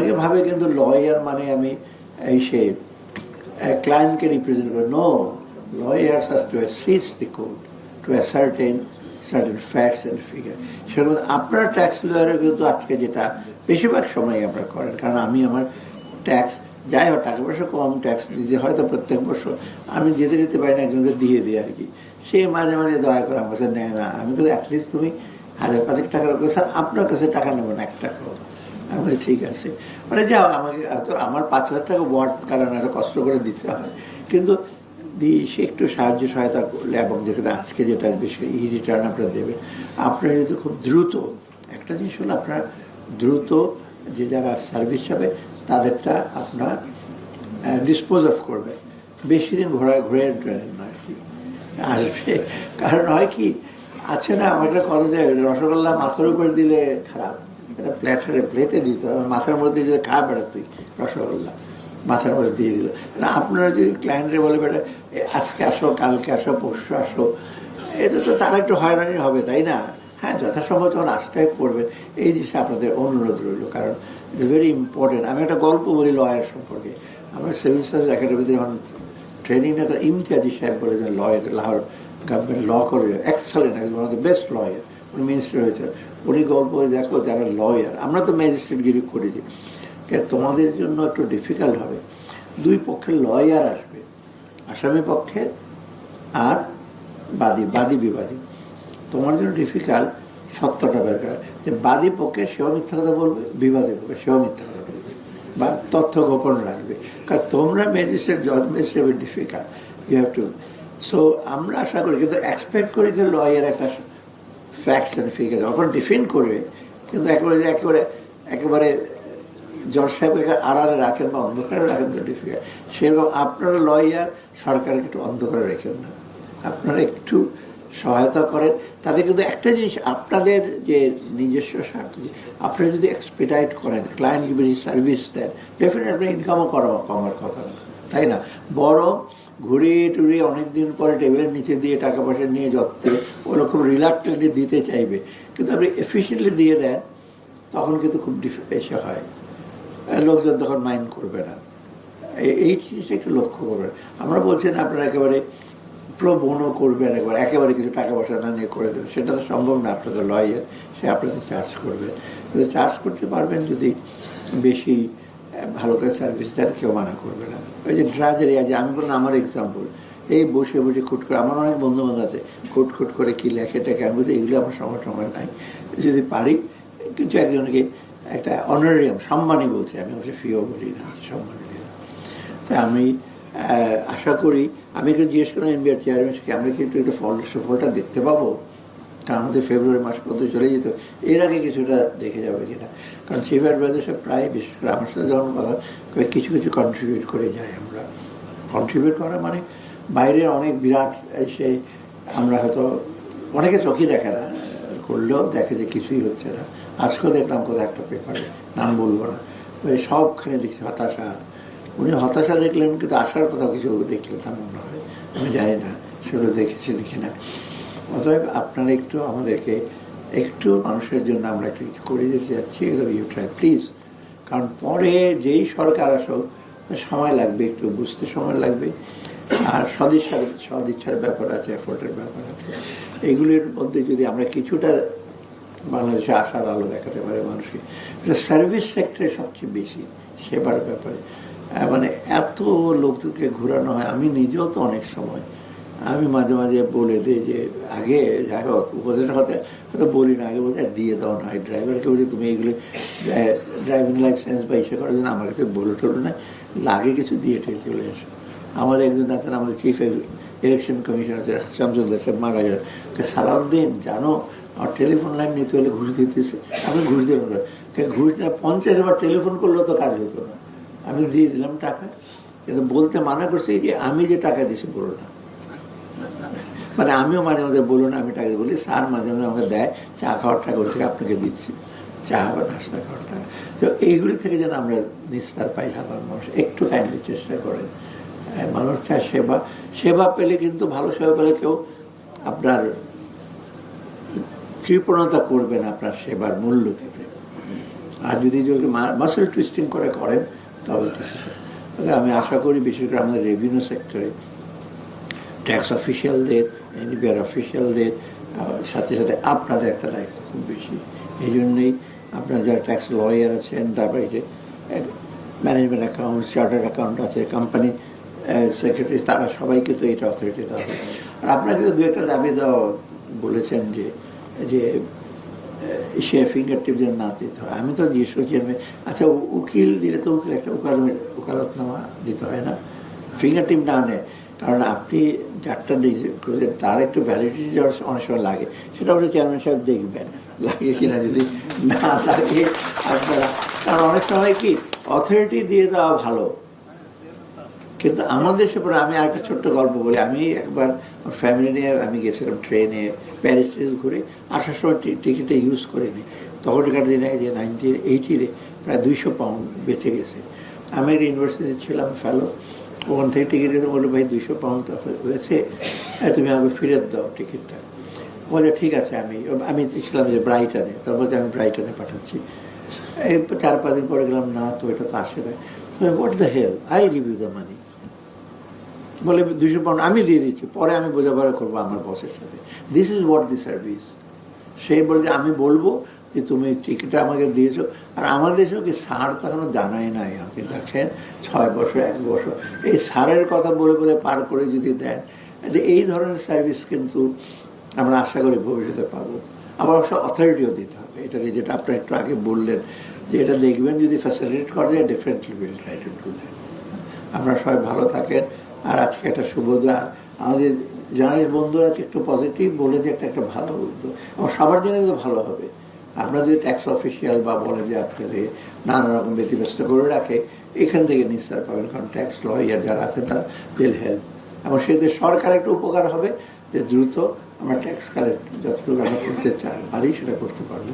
অনেকে ভাবে কিন্তু লয়ার মানে আমি এই সে ক্লায়েন্টকে রিপ্রেজেন্ট করি। No, lawyers has to assist the court to ascertain certain facts and figures. সেরকম আপনার ট্যাক্স লয়ারও কিন্তু আজকে যেটা বেশিরভাগ সময় আপনারা করেন, কারণ আমি আমার ট্যাক্স যাই হোক টাকা পয়সা কম ট্যাক্স দিতে হয়তো প্রত্যেক বছর আমি যেতে যেতে পারি না, একজনকে দিয়ে দিই আর কি। সে মাঝে মাঝে দয়া করে আমার কাছে নেয় না, আমি বলি অ্যাটলিস্ট তুমি 1000-5 টাকা রাখো, স্যার আপনার কাছে টাকা নেবো না, 1 টাকাও। আমি বলি ঠিক আছে, মানে যাও আমাকে তো আমার 5000 টাকা ওয়ার্ড কারণ একটা কষ্ট করে দিতে হয়, কিন্তু সে একটু সাহায্য সহায়তা করলে, এবং যেখানে আজকে যেটা বেশি রিটার্ন আপনারা দেবেন, আপনারা যদি খুব দ্রুত একটা জিনিস হলো আপনার দ্রুত যে যারা সার্ভিস যাবে তাদেরটা আপনার ডিসপোজ অফ করবে, বেশি দিন ঘুরে ট্রেনের না আর কি আসবে। কারণ হয় কি আছে না, আমার একটা কথা যায়, রসগোল্লা মাথার উপর দিলে খারাপ, এটা প্লেটে দিতে হবে, মাথার মধ্যে যদি খা বেড়া তুই রসগোল্লা মাথার মধ্যে দিয়ে দিল না। আপনারা যদি ক্লায়েন্টরে বলে বেটা আজকে আসো, কালকে আসো, পরশু আসো, এটা তো তারা একটু হয়রানি হবে, তাই না? হ্যাঁ, যথাসম্ভব যখন আসতে করবেন, এই জিনিসটা আপনাদের অনুরোধ রইল, কারণ ইটস ভেরি ইম্পর্টেন্ট। আমি একটা গল্প বলি লয়ার সম্পর্কে। আমরা সিভিল সার্ভিস একাডেমিতে যখন ট্রেনিং নেই, তখন ইমতিয়াজি সাহেব বলে যে lawyer, Lahore government law college, excellent, one of the best lawyer, উনি মিনিস্টার হয়েছেন। উনি গল্প দেখো যারা লয়ার, আমরা তো ম্যাজিস্ট্রেটগিরি করেছি, তোমাদের জন্য একটু ডিফিকাল্ট হবে, 2 পক্ষের লয়ার আসবে, আসামি পক্ষের আর বাদী বিবাদী। তোমার জন্য ডিফিকাল্ট সত্যটা বের করা, যে বাদী পক্ষে সেও মিথ্যা কথা বলবে, বিবাদী পক্ষে সেও মিথ্যা কথা বলবে, বা তথ্য গোপন রাখবে, কারণ তোমরা ম্যাজিস্ট্রেট জজ magistrate difficult, you have to. So আমরা আশা করি, কিন্তু এক্সপেক্ট করি যে লয়ার একটা facts and figure offer defend করবে, কিন্তু একেবারে জজ সাহেবকে আড়ালে রাখেন বা অন্ধকারে রাখেন তো ডিফিকাল্ট। সেরকম আপনারা লয়ার সরকারকে একটু অন্ধকারে রেখেন না, আপনারা একটু সহায়তা করেন তাদের। কিন্তু একটা জিনিস, আপনাদের যে নিজস্ব স্বার্থ, আপনারা যদি এক্সপেডাইট করেন, ক্লায়েন্টকে বেশি সার্ভিস দেন, ডেফিনেটলি আপনার ইনকামও কমার কথা না, তাই না? বরং ঘুরিয়ে টুরিয়ে অনেকদিন পরে টেবিলের নিচে দিয়ে টাকা পয়সা নিয়ে যত্তে ওগুলো খুব রিল্যাক্টেডলি দিতে চাইবে, কিন্তু আপনি এফিসিয়েন্টলি দিয়ে দেন, তখন কিন্তু খুব এসে হয়, লোকজন তখন মাইন্ড করবে না। এই জিনিসটা একটু লক্ষ্য করবেন। আমরা বলছি না আপনারা একেবারে প্রো বোনো করবেন, একেবারে কিছু টাকা পয়সা না নিয়ে করে দেবেন, সেটা তো সম্ভব না। আপনাদের লয়ার, সে আপনাদের চার্জ করবে, কিন্তু চার্জ করতে পারবেন যদি বেশি ভালো করে সার্ভিস দেন, কেউ মানা করবে না। ওই যে ড্রাজের যে আমি বললাম, আমার এক্সাম্পল, এই বসে বসে খুট করে, আমার অনেক বন্ধু বান্ধব আছে খুট করে কি লেখে টেকে, আমি বলছি এগুলো আমার সময় নাই, যদি পারি কিছু একজনকে একটা অনারিয়াম সম্মানই বলছে, আমি অবশ্যই ফিও বলি না, সম্মানই দিলাম। তাই আমি আশা করি, আমি একটু জিজ্ঞেস করলাম এনবিআর চেয়ারম্যানকে, আমরা কি একটু সুফলটা দেখতে পাবো, কারণ আমাদের ফেব্রুয়ারি মাস পর্যন্ত চলে যেত, এর আগে কিছুটা দেখে যাবে কিনা। কারণ চিফ অ্যাডভাইজার প্রায়, বিশেষ করে আমার সাথে যখন কথা কিছু কন্ট্রিবিউট করে যাই। আমরা কন্ট্রিবিউট করা মানে বাইরে অনেক বিরাট এসে আমরা হয়তো অনেকে চোখে দেখে না, করলেও দেখে যে কিছুই হচ্ছে না। আজকেও দেখলাম কোথাও একটা পেপারে, নাম বলবো না, ওই সবখানে দেখি হতাশা। উনি হতাশা দেখলেন, কিন্তু আসার কোথাও কিছু দেখলেন না মনে হয়, আমি জানি না সেগুলো দেখেছেন কিনা। অতএব আপনারা একটু আমাদেরকে একটু মানুষের জন্য আমরা একটু কিছু করে দিতে যাচ্ছি, এগুলো ইউ ট্রাই প্লিজ। কারণ পরে যেই সরকার আসুক সময় লাগবে, একটু বুঝতে সময় লাগবে, আর সদিচ্ছার ব্যাপার আছে, এফোর্টের ব্যাপার আছে। এগুলির মধ্যে যদি আমরা কিছুটা বাংলাদেশে আশার আলো দেখাতে পারে মানুষকে, এটা সার্ভিস সেক্টরে সবচেয়ে বেশি সেবার ব্যাপারে, মানে এত লোকজনকে ঘোরানো হয়। আমি নিজেও তো অনেক সময় আমি মাঝে মাঝে বলে দিই যে আগে যাই হোক উপদেশ হয়তো বলি না, আগে বলতে দিয়ে দাও না, ড্রাইভারকে বলি তুমি এগুলো ড্রাইভিং লাইসেন্স বা ইসে করার জন্য আমার কাছে বলে টলো না, লাগে কিছু দিয়ে টেয়ে চলে আসো। আমাদের একজন আছেন, আমাদের চিফ ইলেকশন কমিশনার আছে শামসুল্লাহ সাহেব, মারা গেলেন, সালাউদ্দিন জানো আমার টেলিফোন লাইন নিতে হলে ঘুষ দিতেছে, আমি ঘুষ দিলাম না, ঘুষ দিলাম 50 বার টেলিফোন করলেও তো কাজ হতো না, আমি দিয়ে দিলাম টাকা, কিন্তু বলতে মানা করছি যে আমি যে টাকা দিয়েছি বলো না, মানে আমিও মাঝে মাঝে বলো না আমি টাকা বলি, স্যার মাঝে মাঝে আমাকে দেয় চা খাওয়ার টাকা থেকে আপনাকে দিচ্ছি, চা বা নাস্তা খাওয়ার টাকা। তো এইগুলি থেকে যেন আমরা নিস্তার পাই, সাধারণ মানুষ একটু কাইন্ডলি চেষ্টা করেন। মানুষ চায় সেবা পেলে, কিন্তু ভালো সেবা পেলে কেউ আপনার কৃপণতা করবেন আপনার সেবার মূল্য দিতে, আর যদি মাসেল টুইস্টিং করে করেন তবে ঠিক আছে। আমি আশা করি বিশেষ করে আমাদের রেভিনিউ সেক্টরে ট্যাক্স অফিসিয়ালদের, এনবিআর অফিসিয়ালদের সাথে সাথে আপনাদের একটা দায়িত্ব খুব বেশি। এই জন্যই আপনার যারা ট্যাক্স লয়ার আছেন, তারপরে যে ম্যানেজমেন্ট অ্যাকাউন্ট, চার্টার্ড অ্যাকাউন্ট আছে, কোম্পানি সেক্রেটারি, তারা সবাইকে তো এটা অথরিটি দেওয়া হবে। আর আপনাকে তো দু একটা দাবি দেওয়া বলেছেন যে সে ফিঙ্গার টিপ যেন না দিতে হয়। আমি তো জিজ্ঞেস করছি, আচ্ছা উকিল দিলে তো উকিল একটা উকালতনামা দিতে হয় না, ফিঙ্গার টিপ না নেয়, কারণ আপনি যারটা করছেন তার একটু ভ্যালিডিটি অনেক সময় লাগে, সেটা অবশ্যই চেয়ারম্যান সাহেব দেখবেন লাগে কিনা। যদি না লাগে আপনারা, কারণ অনেক সময় কি অথরিটি দিয়ে দেওয়া ভালো, কিন্তু আমাদের দেশে পরে আমি আরেকটা ছোট্ট গল্প বলি। আমি একবার ফ্যামিলি নিয়ে আমি গেছিলাম ট্রেনে, প্যারিস ঘুরে আসার সময় টিকিটটা ইউজ করিনি। তখনকার দিনে যে 1980 প্রায় 200 পাউন্ড বেঁচে গেছে। আমি একটা ইউনিভার্সিটিতে ছিলাম ফেলো, ওখান থেকে টিকিট বলে ভাই 200 পাউন্ড তো হয়েছে, তুমি আমাকে ফেরত দাও টিকিটটা। বলে ঠিক আছে। আমি ছিলাম যে ব্রাইটনে, তারপর আমি ব্রাইটনে পাঠাচ্ছি। এই 4-5 দিন পরে গেলাম, না তো এটা তো আসে না। What the hell, I will give you the money. বলে 200 পাউন্ড আমি দিয়ে দিচ্ছি, পরে আমি বোঝাপড়া করবো আমার বসের সাথে। This is what the service. সে বলে যে আমি বলবো যে তুমি টিকিটটা আমাকে দিয়েছো। আর আমাদের দেশেও কি সার তো এখনো জানাই নাই। আপনি দেখেন 6 বছর 1 বছর এই সারের কথা বলে বলে পার করে যদি দেন, এই ধরনের সার্ভিস কিন্তু আমরা আশা করি ভবিষ্যতে পাবো। আবার অবশ্য অথরিটিও দিতে হবে। এটা যেটা আপনারা একটু আগে বললেন যে এটা দেখবেন যদি ফ্যাসিলিটেট করা যায়, definitely will try to do that. আপনারা সবাই ভালো থাকেন। আর আজকে একটা শুভদা আমাদের জার্নালিস্ট বন্ধুরা একটু পজিটিভ বলে যে একটা ভালো উদ্যোগ, এবং সবার জন্য তো ভালো হবে। আপনারা যদি ট্যাক্স অফিসিয়াল বা বলে যে আপনাদের নানা রকম ব্যতিব্যস্ত করে রাখে, এখান থেকে নিঃশ্বাস পাবেন, কারণ ট্যাক্স লয়ার যারা আছে তারা উইল হেল্প। এবং সেদের সরকার একটা উপকার হবে যে দ্রুত আমরা ট্যাক্স কালেক্ট যতটুকু আমরা করতে পারি সেটা করতে পারবো।